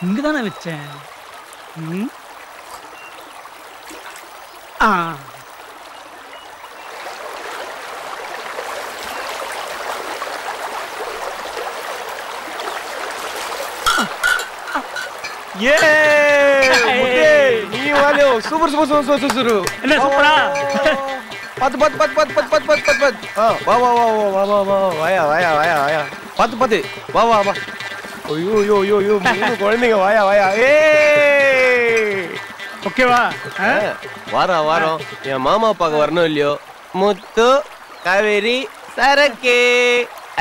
இங்கதானே வச்சேன். Super super super super. என்ன சூப்பரா? பாத்து பாத்து பாத்து பாத்து பாத்து பாத்து பாத்து பாத்து பாத்து. வா வா வா வா வா வா வாயா வாயா வாயா வாயா. பாத்து பாத்து வா வா வா. ஐயோ ஐயோ ஐயோ ஐயோ மூணு குழந்தைங்க வாயா வாயா. ஓகேவா? வாரம் வாரம் என் மாமா அப்பாவுக்கு வரணும் இல்லையோ. முத்து காவேரி சரக்கே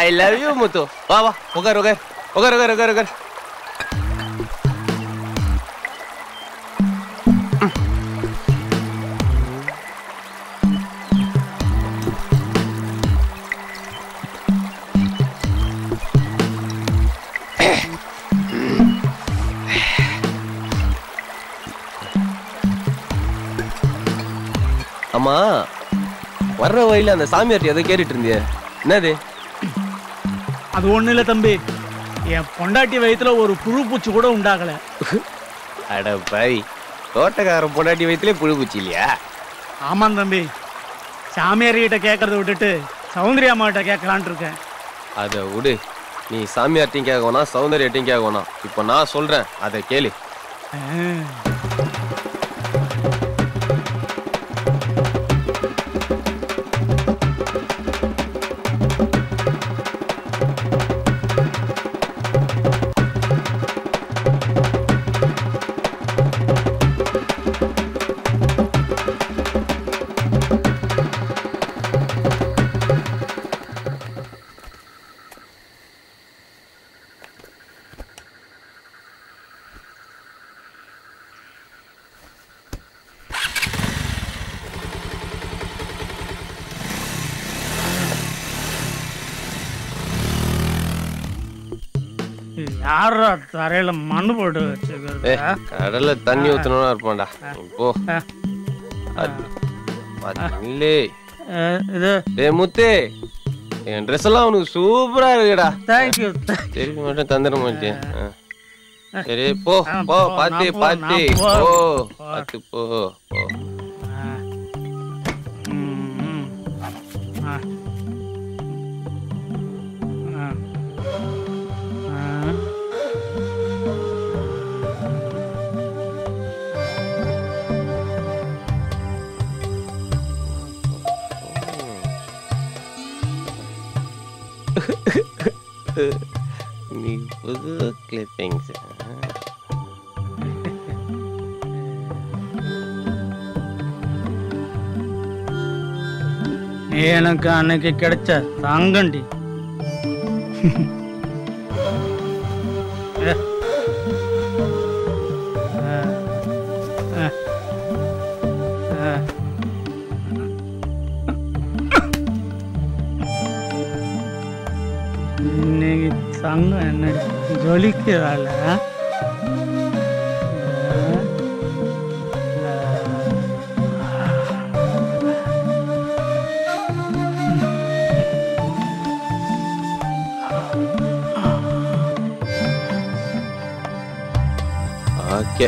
ஐ லவ் யூ முத்து. வா வா உட்கார் உட்கார் உட்கார் உட்கார் உட்கார் உட்கார். அம்மா வர்ற வழியில அந்த சாமியார்ட்ட எதை கேட்டுட்டு இருந்தியே, என்னது? அது ஒண்ணு இல்ல தம்பி, என் பொண்டாட்டி வயித்துல ஒரு புழு பூச்சி கூட உண்டாகல. அட பாவி, தோட்டக்காரன் பொண்டாட்டி வயிற்றுலே புழு பூச்சி இல்லையா? ஆமாம் தம்பி, சாமியார் கிட்ட கேட்கறத விட்டுட்டு சௌந்தர்யா அம்மாட்ட கேட்கலான் இருக்கேன். அதை விடு, நீ சாமியார்ட்டையும் கேட்கணும் சௌந்தர்யாட்டையும் கேட்கணும். இப்போ நான் சொல்றேன், அதை கேளு. யாரா தரையில மண்ணு போட்டு வச்சுக்கிறது? கடல்ல தண்ணி ஊத்தணும்னா இருப்பான்டா. போ இது முத்து, என் ட்ரெஸ் எல்லாம் உனக்கு சூப்பரா இருக்குடா. தேங்க்யூ. திருப்பி மட்டும் தந்துட மாட்டேன். சரி போ போ, பாத்து பாத்து போ, பாத்து போ போ. நீ புது கிளிப்பிங்ஸ். எனக்கு அன்னைக்கு கிடைச்ச தங்கண்டி. இன்னைக்கு தங்கம் என்ன ஜொலிக்கிறாள். ஓகே,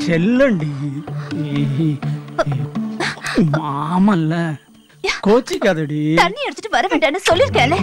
செல்லண்டி மாமல்ல கோச்சிக்காதடி. தண்ணி எடுத்துட்டு வர வேண்டாம்னு சொல்லிருக்கேன்ல.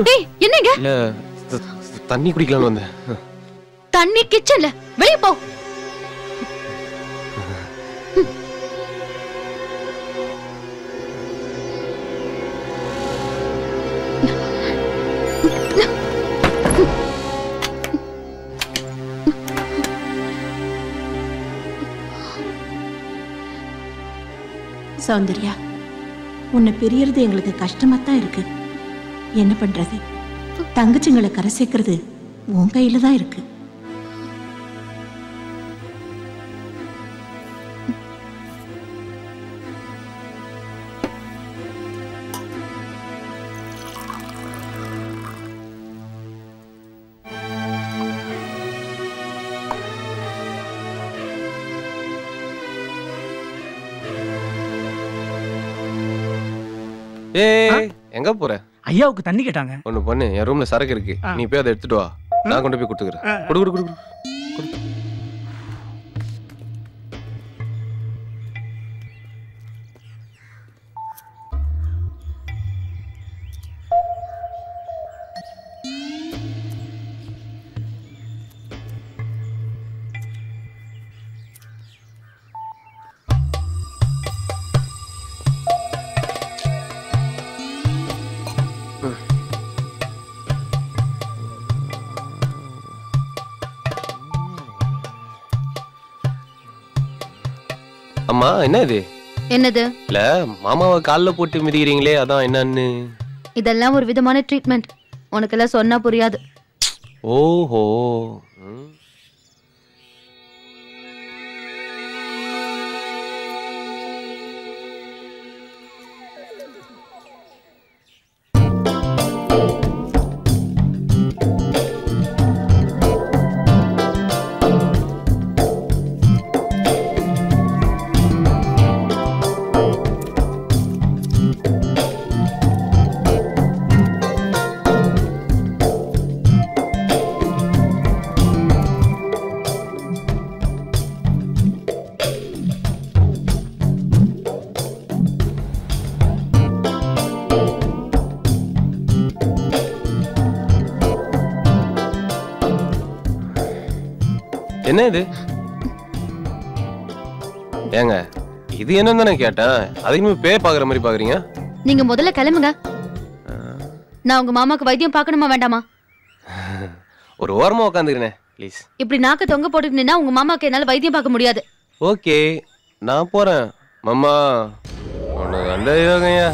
டேய் என்னங்க? இல்ல தண்ணி குடிக்கலாம்னு வந்தேன். தண்ணி கிச்சன்ல, வெளிய போ. சௌந்தர்யா, உன்னை பிரியறது எங்களுக்கு கஷ்டமா தான் இருக்கு. என்ன பண்றது? தங்கச்சிங்களை கரை சேர்க்கறது உன் கையில தான் இருக்கு. ஏய் எங்க போற? ஐயாவுக்கு தண்ணி கேட்டாங்க. ஒண்ணு பண்ணு, என் ரூம்ல சரக்கு இருக்கு, நீ போய் அதை எடுத்துட்டு வா, நான் கொண்டு போய் கொடுத்துக்கிறேன். குடு குடு குடு குடு. அம்மா என்ன இது? என்னது? இல்ல மாமாவை கால்ல போட்டு மிதிக்கிறீங்களே, அதான் என்னன்னு. இதெல்லாம் ஒரு விதமான ட்ரீட்மெண்ட். உனக்கெல்லாம் சொன்னா புரியாது. ஓஹோ. என்ன இது? ஏங்க இது என்னன்னு தானே கேட்டேன், அதுக்குமே பேர் பாக்குற மாதிரி பாக்குறீங்க. நீங்க முதல்ல கிளம்புங்க. நான் உங்க மாமாக்கு வைத்தியம் பார்க்கணுமா வேண்டாமா? ஒரு ஓரமா உட்காந்துக்கிறேன் ப்ளீஸ். இப்படி நாக்க தொங்க போட்டுட்டு நின்னா உங்க மாமாக்கு என்னால வைத்தியம் பார்க்க முடியாது. ஓகே நான் போறேன். மாமா உனக்கு அந்த யோகையா